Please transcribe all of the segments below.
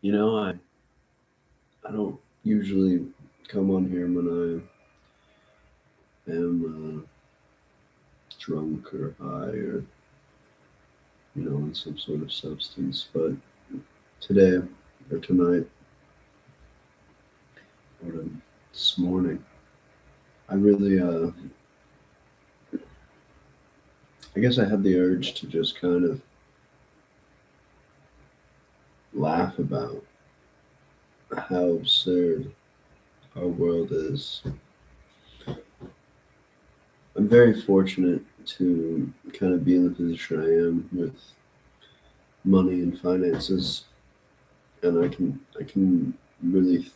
I don't usually come on here when I am drunk or high or on some sort of substance. But today or tonight or this morning, I really, I guess I had the urge to just kind of laugh about how absurd our world is. I'm very fortunate to kind of be in the position I am with money and finances, and I can really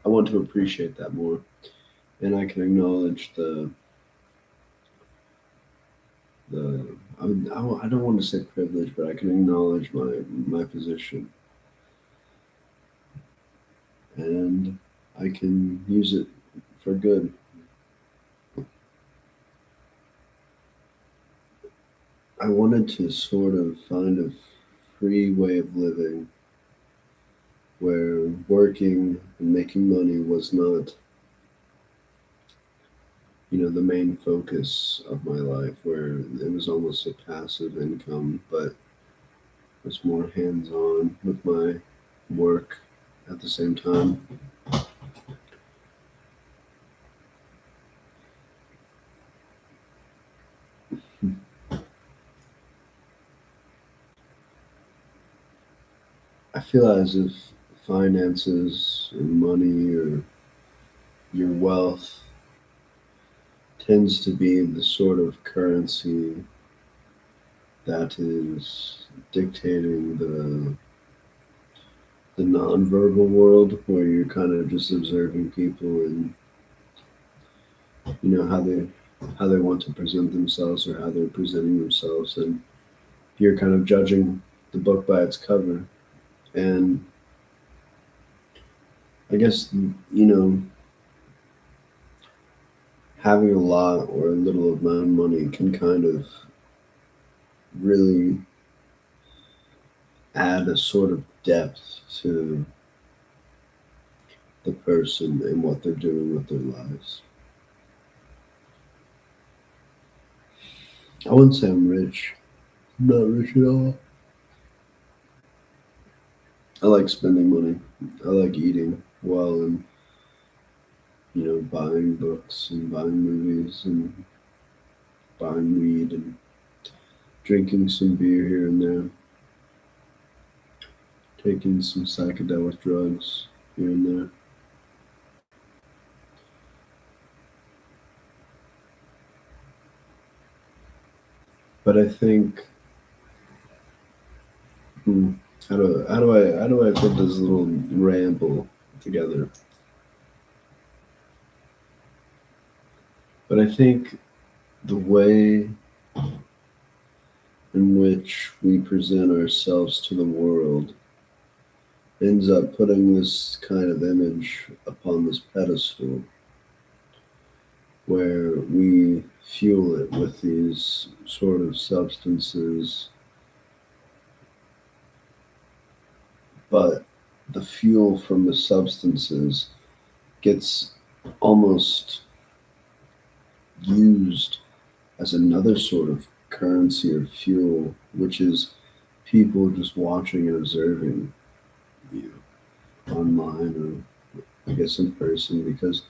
I want to appreciate that more, and I can acknowledge the I don't want to say privilege, but I can acknowledge my position, and I can use it for good. I wanted to sort of find a free way of living where working and making money was not, the main focus of my life, where it was almost a passive income, but was more hands on with my work at the same time. I feel as if finances and money or your wealth tends to be the sort of currency that is dictating the nonverbal world, where you're kind of just observing people and how they want to present themselves or how they're presenting themselves, and you're kind of judging the book by its cover. And I guess, having a lot or a little amount of money can kind of really add a sort of depth to the person and what they're doing with their lives. I wouldn't say I'm rich. I'm not rich at all. I like spending money. I like eating well and, buying books and buying movies and buying weed and drinking some beer here and there, taking some psychedelic drugs here and there. But I think, hmm, how do I put this little ramble together? But I think the way in which we present ourselves to the world ends up putting this kind of image upon this pedestal where we fuel it with these sort of substances, but the fuel from the substances gets almost used as another sort of currency or fuel, which is people just watching and observing you online or I guess in person, because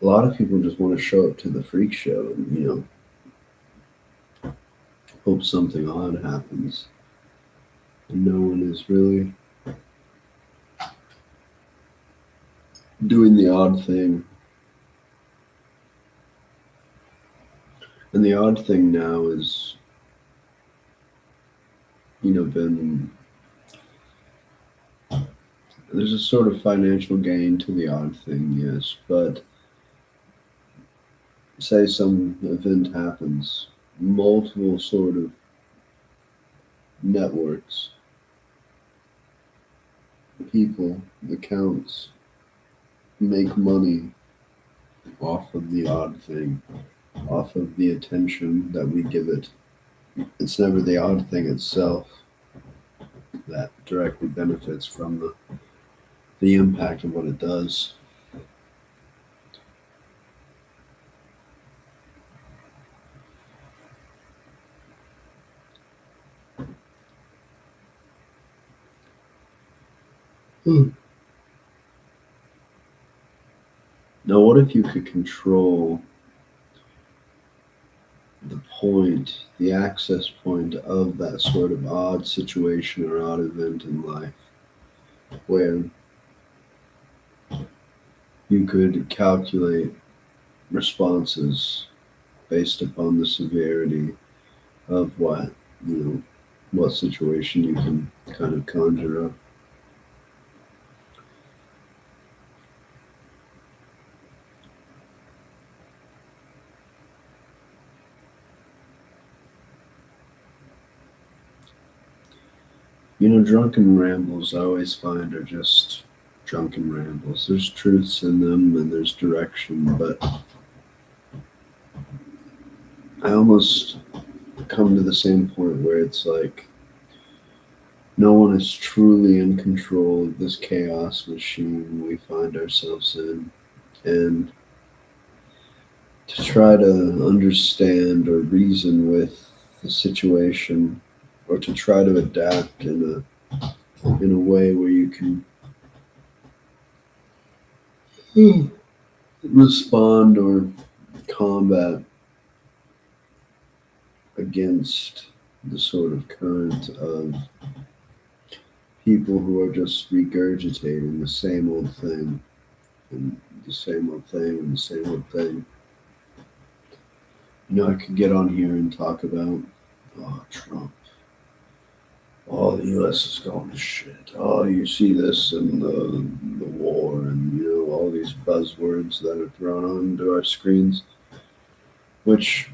a lot of people just want to show up to the freak show and hope something odd happens, and no one is really doing the odd thing. And the odd thing now is, been there's a sort of financial gain to the odd thing, yes, but say some event happens, multiple sort of networks, people, accounts make money off of the odd thing, off of the attention that we give it. It's never the odd thing itself. that directly benefits from the impact of what it does. Hmm. Now, what if you could control the point, the access point of that sort of odd situation or odd event in life, where you could calculate responses based upon the severity of what situation you can kind of conjure up. Drunken rambles I always find are just drunken rambles. There's truths in them and there's direction, but I almost come to the same point where it's like no one is truly in control of this chaos machine we find ourselves in. And to try to understand or reason with the situation or to try to adapt in a way where you can respond or combat against the sort of current of people who are just regurgitating the same old thing and the same old thing and the same old thing. I could get on here and talk about, oh, Trump. Oh, the U.S. is going to shit. Oh, you see this and the war and all these buzzwords that are thrown onto our screens, which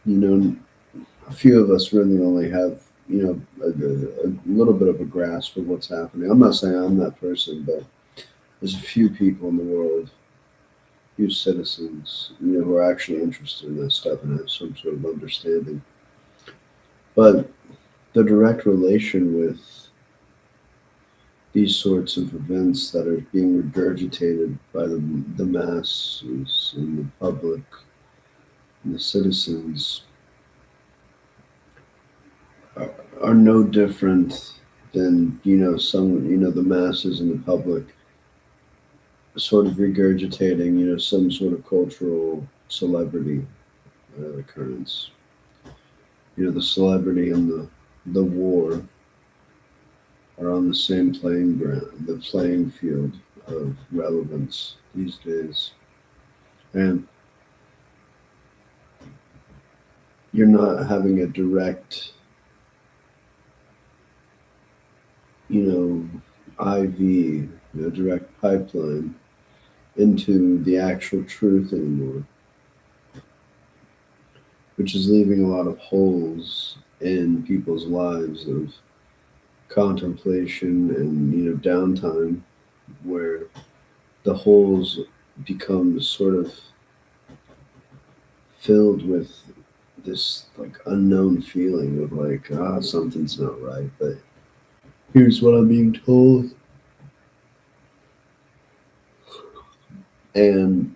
a few of us really only have a little bit of a grasp of what's happening. I'm not saying I'm that person, but there's a few people in the world, few citizens, who are actually interested in that stuff and have some sort of understanding. But the direct relation with these sorts of events that are being regurgitated by the masses and the public and the citizens are no different than the masses and the public sort of regurgitating some sort of cultural celebrity occurrence. The celebrity and the war are on the same playing ground, the playing field of relevance these days. And you're not having a direct, IV, direct pipeline into the actual truth anymore, which is leaving a lot of holes in people's lives of contemplation and downtime, where the holes become sort of filled with this like unknown feeling of like something's not right, but here's what I'm being told. And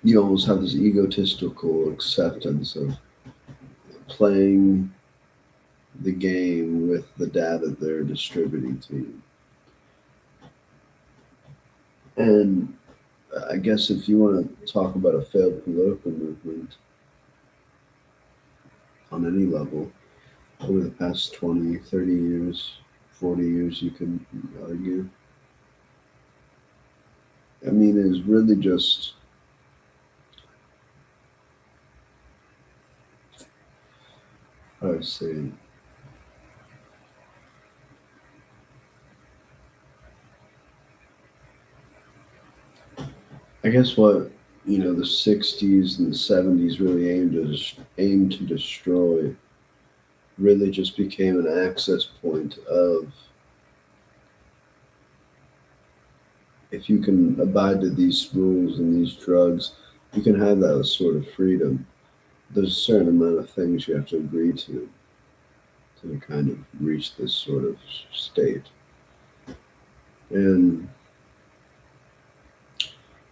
you almost have this egotistical acceptance of playing the game with the data they're distributing to you. And I guess if you want to talk about a failed political movement on any level over the past 20, 30 years, 40 years, you can argue. I mean, it's really just how I say it. I guess what the '60s and the '70s really aimed to destroy really just became an access point of, if you can abide to these rules and these drugs, you can have that sort of freedom. There's a certain amount of things you have to agree to to kind of reach this sort of state. And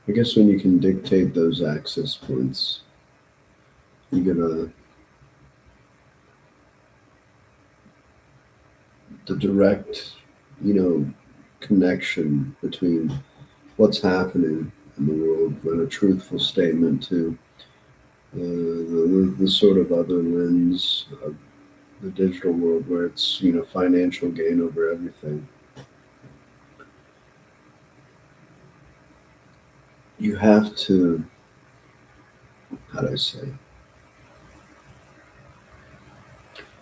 I guess when you can dictate those access points, you get the direct, connection between what's happening in the world and a truthful statement to the sort of other lens of the digital world where it's, financial gain over everything. You have to, how do I say?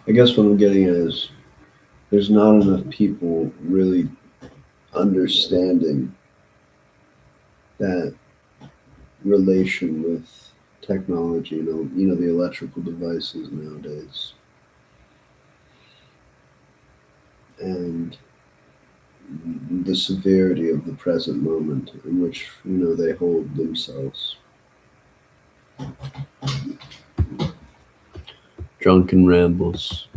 I guess what I'm getting at is there's not enough people really understanding that relation with technology, the electrical devices nowadays, and the severity of the present moment in which, they hold themselves. Drunken rambles.